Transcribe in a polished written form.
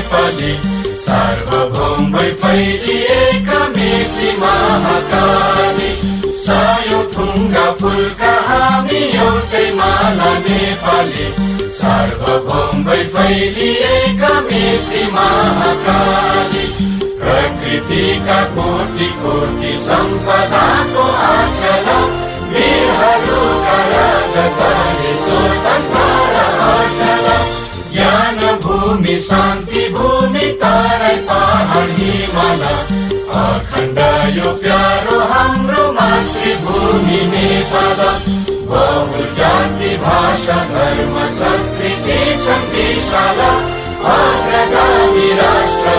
नेपाली, सार्वभौम भई फैलिएका मेची महाकाली। सायो थुङ्गा फुलका हामी एउटै माला नेपाली, सार्वभौम भई फैलिएका मेची महाकाली। प्रकृतिका कोटि कोटि सम्पदाको आचल, वीरहरूका रगतले स्वतन्त्र अटल। ज्ञान भूमि शान्ति भूमि तराई पहाड हिमाल, अखण्ड यो प्यारो हाम्रो मातृभूमि नेपाल। बहु जाति भाषा धर्म संस्कृति छन् विशाल, अग्रगामी राष्ट्र